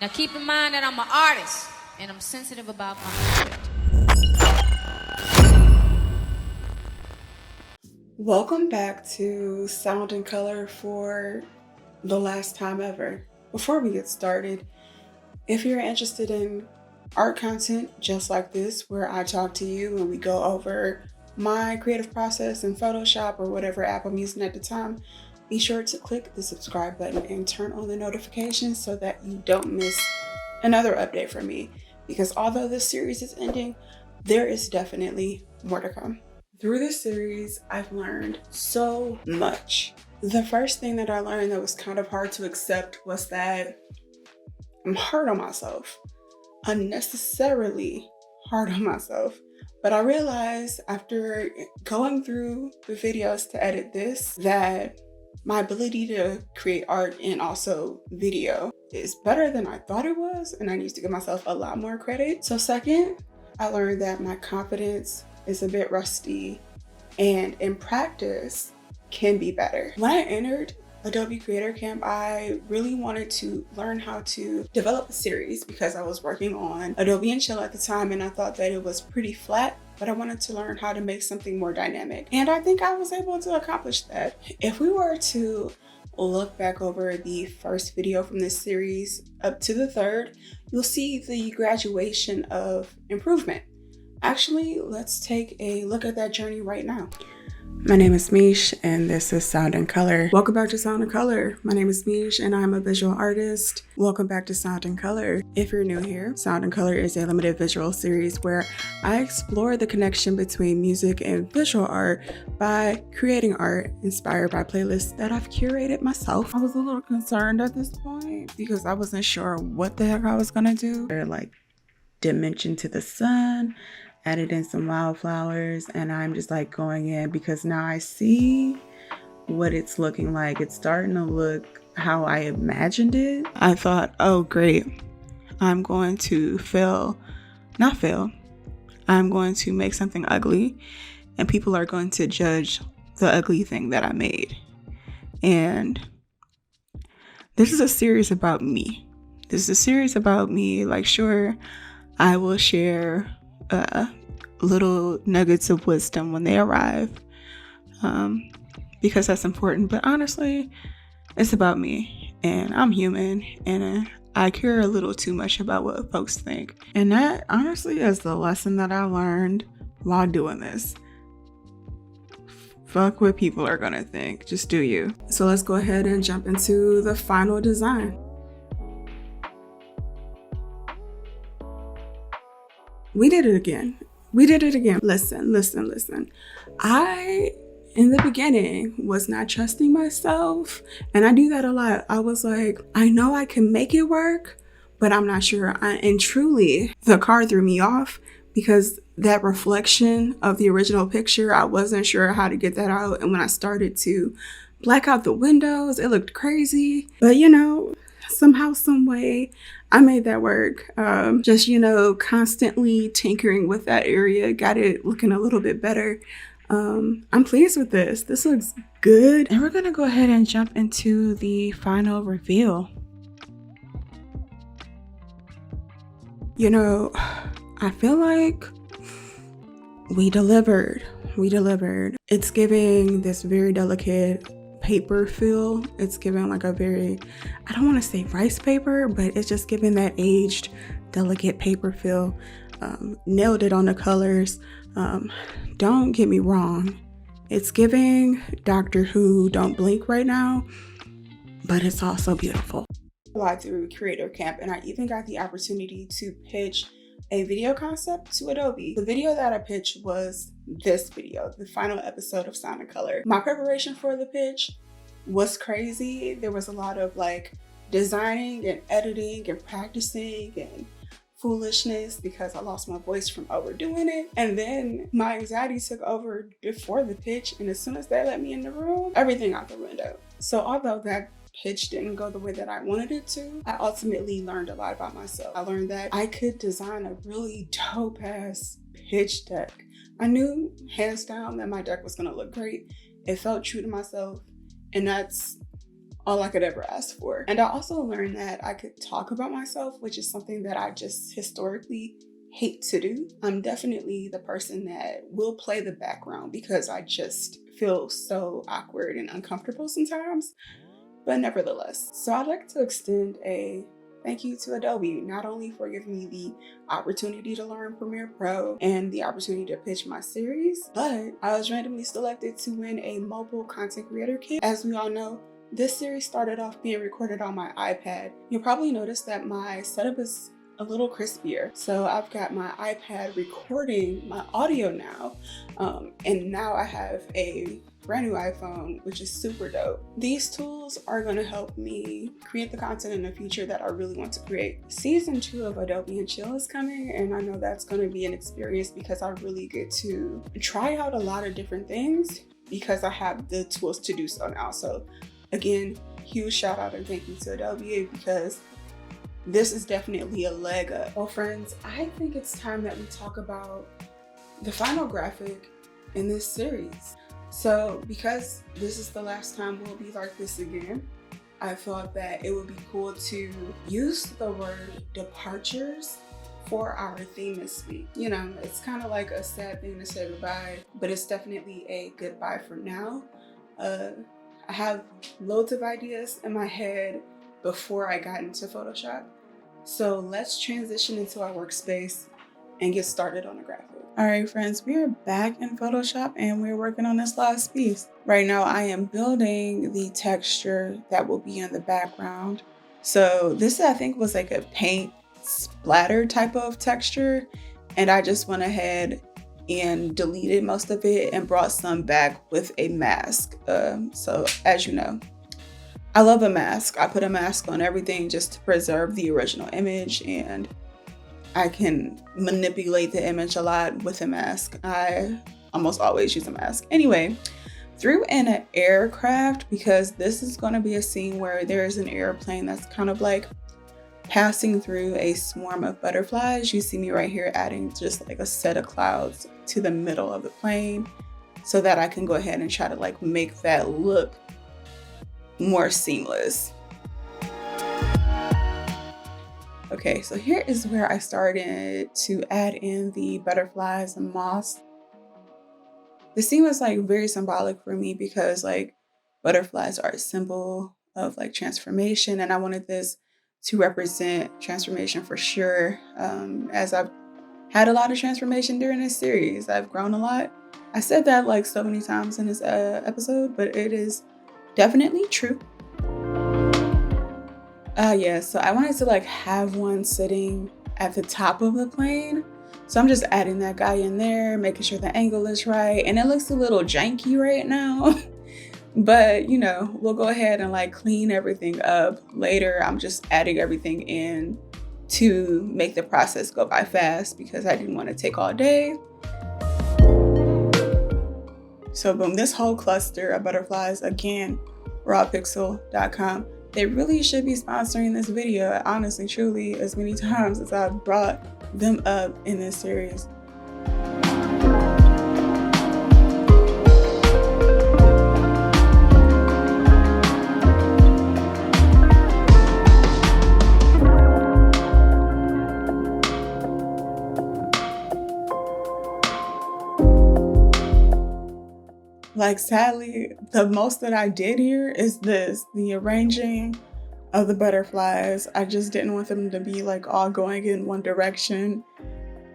Now keep in mind that I'm an artist and I'm sensitive about my craft. Welcome back to Sound and Color for the last time ever. Before we get started, if you're interested in art content just like this, where I talk to you and we go over my creative process in Photoshop or whatever app I'm using at the time, be sure to click the subscribe button and turn on the notifications so that you don't miss another update from me. Because although this series is ending, there is definitely more to come. Through this series, I've learned so much. The first thing that I learned that was kind of hard to accept was that I'm hard on myself, unnecessarily hard on myself. But I realized after going through the videos to edit this that my ability to create art and also video is better than I thought it was, and I need to give myself a lot more credit. So second, I learned that my confidence is a bit rusty and in practice can be better. When I entered Adobe Creator Camp, I really wanted to learn how to develop a series because I was working on Adobe and Chill at the time and I thought that it was pretty flat, but I wanted to learn how to make something more dynamic. And I think I was able to accomplish that. If we were to look back over the first video from this series up to the third, you'll see the graduation of improvement. Actually, let's take a look at that journey right now. My name is Mish and this is Sound and Color. Welcome back to Sound and Color. My name is Mish and I'm a visual artist. Welcome back to Sound and Color. If you're new here, Sound and Color is a limited visual series where I explore the connection between music and visual art by creating art inspired by playlists that I've curated myself. I was a little concerned at this point because I wasn't sure what the heck I was gonna do. They're like dimension to the sun, added in some wildflowers, and I'm just like going in because now I see what it's looking like. It's starting to look how I imagined it. I thought, oh great, I'm going to I'm going to make something ugly and people are going to judge the ugly thing that I made. And this is a series about me. Like, sure, I will share little nuggets of wisdom when they arrive, because that's important. But honestly, it's about me, and I'm human, and I care a little too much about what folks think. And that honestly is the lesson that I learned while doing this. Fuck what people are gonna think. Just do you. So let's go ahead and jump into the final design. We did it again. Listen. I, in the beginning, was not trusting myself. And I do that a lot. I was like, I know I can make it work, but I'm not sure. And truly, the car threw me off because that reflection of the original picture, I wasn't sure how to get that out. And when I started to black out the windows, it looked crazy. But somehow, some way, I made that work. Just constantly tinkering with that area, got it looking a little bit better. I'm pleased with this. This looks good. And we're gonna go ahead and jump into the final reveal. I feel like we delivered. It's giving this very delicate paper feel. It's giving like a very, I don't want to say rice paper, but it's just giving that aged, delicate paper feel. Nailed it on the colors. Don't get me wrong, it's giving Doctor Who Don't Blink right now, but it's also beautiful. I applied through Creator Camp and I even got the opportunity to pitch a video concept to Adobe. The video that I pitched was this video, the final episode of Sound and Color. My preparation for the pitch was crazy. There was a lot of designing and editing and practicing and foolishness because I lost my voice from overdoing it. And then my anxiety took over before the pitch, and as soon as they let me in the room, everything out the window. So although that pitch didn't go the way that I wanted it to, I ultimately learned a lot about myself. I learned that I could design a really dope ass pitch deck. I knew hands down that my deck was gonna look great. It felt true to myself, and that's all I could ever ask for. And I also learned that I could talk about myself, which is something that I just historically hate to do. I'm definitely the person that will play the background because I just feel so awkward and uncomfortable sometimes, but nevertheless. So I'd like to extend a thank you to Adobe, not only for giving me the opportunity to learn Premiere Pro and the opportunity to pitch my series, but I was randomly selected to win a mobile content creator kit. As we all know, this series started off being recorded on my iPad. You'll probably notice that my setup is a little crispier. So I've got my iPad recording my audio now, and now I have a brand new iPhone, which is super dope. These tools are gonna help me create the content in the future that I really want to create. Season 2 of Adobe and Chill is coming, and I know that's gonna be an experience because I really get to try out a lot of different things because I have the tools to do so now. So again, huge shout out and thank you to Adobe because this is definitely a leg up. Well friends, I think it's time that we talk about the final graphic in this series. So because this is the last time we'll be like this again, I thought that it would be cool to use the word departures for our theme this week. You know, it's kind of like a sad thing to say goodbye, but it's definitely a goodbye for now. I have loads of ideas in my head before I got into Photoshop. So let's transition into our workspace and get started on the graphic. All right, friends, we are back in Photoshop and we're working on this last piece. Right now, I am building the texture that will be in the background. So this, I think, was like a paint splatter type of texture. And I just went ahead and deleted most of it and brought some back with a mask. So as you know, I love a mask. I put a mask on everything just to preserve the original image, and I can manipulate the image a lot with a mask. I almost always use a mask. Anyway, threw in an aircraft because this is going to be a scene where there is an airplane that's kind of like passing through a swarm of butterflies. You see me right here adding just like a set of clouds to the middle of the plane so that I can go ahead and try to like make that look more seamless. Okay, so here is where I started to add in the butterflies and moths. The scene was like very symbolic for me because like butterflies are a symbol of like transformation, and I wanted this to represent transformation for sure. As I've had a lot of transformation during this series, I've grown a lot. I said that like so many times in this episode, but it is definitely true. Yeah, so I wanted to like have one sitting at the top of the plane. So I'm just adding that guy in there, making sure the angle is right. And it looks a little janky right now, but you know, we'll go ahead and like clean everything up later. I'm just adding everything in to make the process go by fast because I didn't want to take all day. So boom, this whole cluster of butterflies, again, RawPixel.com. They really should be sponsoring this video, honestly, truly, as many times as I've brought them up in this series. Like, sadly, the most that I did here is this, the arranging of the butterflies. I just didn't want them to be like all going in one direction.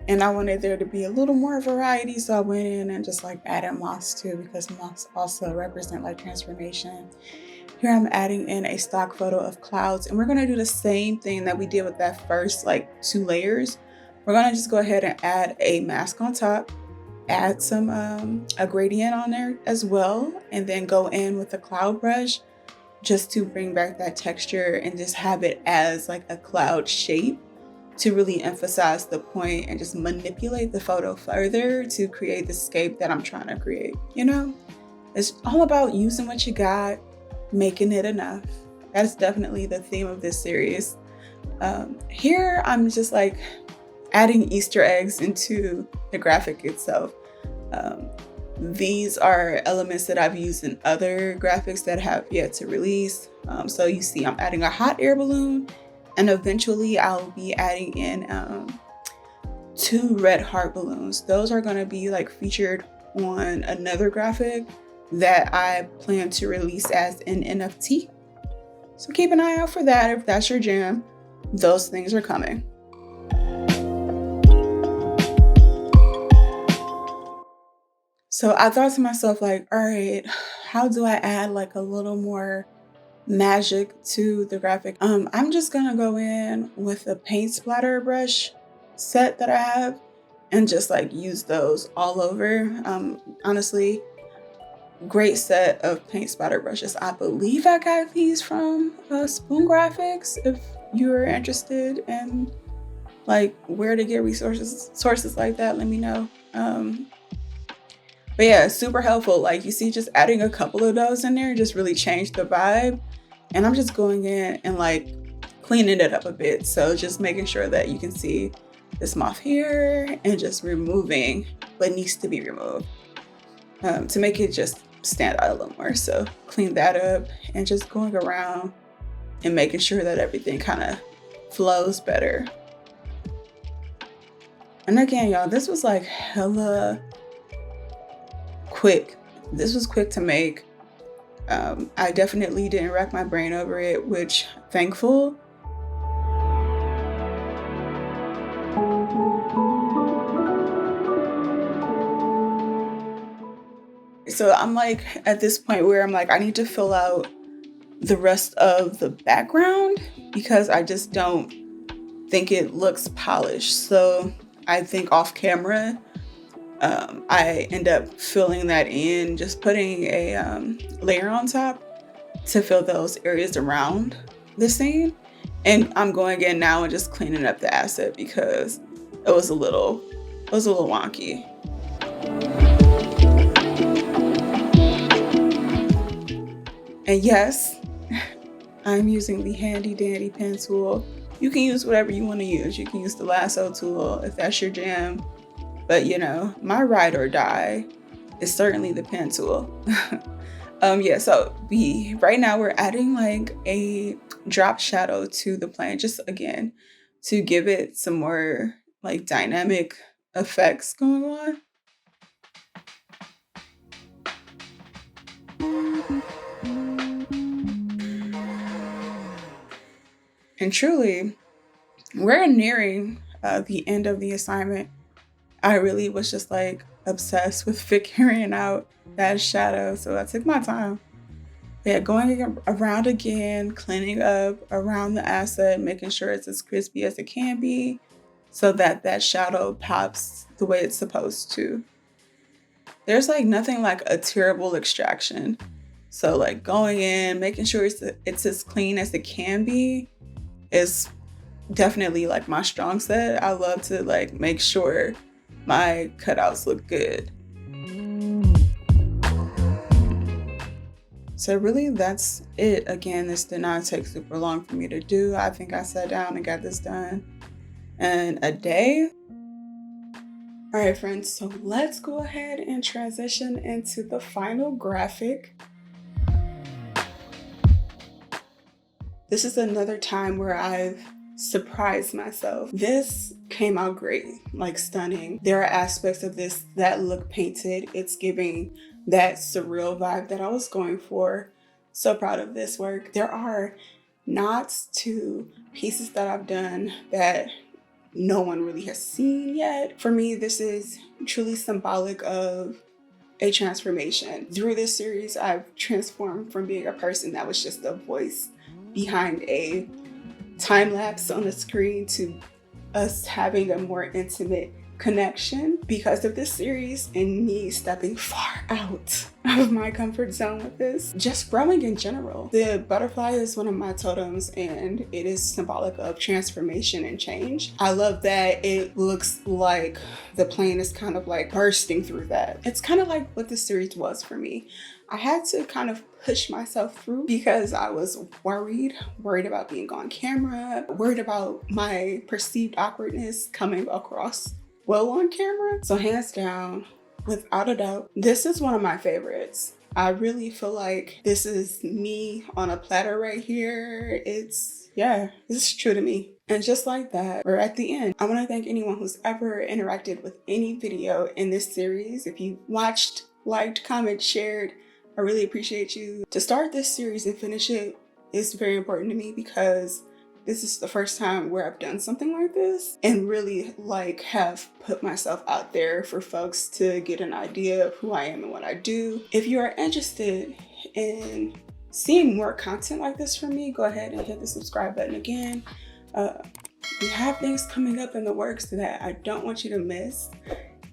And I wanted there to be a little more variety. So I went in and just like added moths too, because moths also represent like transformation. Here I'm adding in a stock photo of clouds, and we're gonna do the same thing that we did with that first like 2 layers. We're gonna just go ahead and add a mask on top, add some a gradient on there as well, and then go in with the cloud brush just to bring back that texture and just have it as like a cloud shape to really emphasize the point and just manipulate the photo further to create the scape that I'm trying to create. You know, it's all about using what you got, making it enough. That's definitely the theme of this series. Here I'm just like adding Easter eggs into the graphic itself. These are elements that I've used in other graphics that have yet to release. So you see I'm adding a hot air balloon, and eventually I'll be adding in 2 red heart balloons. Those are going to be like featured on another graphic that I plan to release as an NFT. So keep an eye out for that if that's your jam. Those things are coming. So I thought to myself, like, all right, how do I add like a little more magic to the graphic? I'm just gonna go in with a paint splatter brush set that I have and just like use those all over. Honestly, great set of paint splatter brushes. I believe I got these from Spoon Graphics. If you're interested in like where to get sources like that, let me know. But yeah, super helpful. Like you see, just adding a couple of those in there just really changed the vibe. And I'm just going in and like cleaning it up a bit. So just making sure that you can see this moth here and just removing what needs to be removed to make it just stand out a little more. So clean that up and just going around and making sure that everything kind of flows better. And again, y'all, this was like hella quick. This was quick to make. I definitely didn't rack my brain over it, which thankful. So I'm like at this point where I'm like, I need to fill out the rest of the background because I just don't think it looks polished. So I think off camera, I end up filling that in, just putting a layer on top to fill those areas around the scene. And I'm going in now and just cleaning up the asset because it was a little wonky. And yes, I'm using the handy dandy pen tool. You can use whatever you want to use. You can use the lasso tool if that's your jam. But you know, my ride or die is certainly the pen tool. Yeah, so right now we're adding like a drop shadow to the plane, just again, to give it some more like dynamic effects going on. And truly, we're nearing the end of the assignment. I really was just like obsessed with figuring out that shadow. So I took my time. Yeah, going around again, cleaning up around the asset, making sure it's as crispy as it can be so that that shadow pops the way it's supposed to. There's like nothing like a terrible extraction. So like going in, making sure it's as clean as it can be is definitely like my strong set. I love to like make sure my cutouts look good. So really that's it. Again, this did not take super long for me to do. I think I sat down and got this done in a day. All right, friends, so let's go ahead and transition into the final graphic. This is another time where I've surprised myself. This came out great, like stunning. There are aspects of this that look painted. It's giving that surreal vibe that I was going for. So proud of this work. There are nods to pieces that I've done that no one really has seen yet. For me, this is truly symbolic of a transformation. Through this series, I've transformed from being a person that was just a voice behind a time lapse on the screen to us having a more intimate connection because of this series and me stepping far out of my comfort zone with this. Just growing in general. The butterfly is one of my totems and it is symbolic of transformation and change. I love that it looks like the plane is kind of like bursting through that. It's kind of like what this series was for me. I had to kind of push myself through because I was worried about being on camera, worried about my perceived awkwardness coming across well on camera. So hands down, without a doubt, this is one of my favorites. I really feel like this is me on a platter right here. Yeah, this is true to me. And just like that, we're at the end. I want to thank anyone who's ever interacted with any video in this series. If you watched, liked, commented, shared, I really appreciate you. To start this series and finish it is very important to me because this is the first time where I've done something like this and really have put myself out there for folks to get an idea of who I am and what I do. If you are interested in seeing more content like this from me, go ahead and hit the subscribe button again. We have things coming up in the works that I don't want you to miss,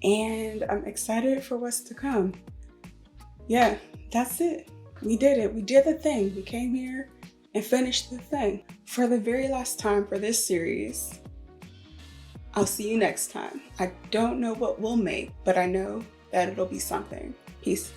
and I'm excited for what's to come. Yeah, that's it. We did it. We did the thing. We came here and finished the thing. For the very last time for this series, I'll see you next time. I don't know what we'll make, but I know that it'll be something. Peace.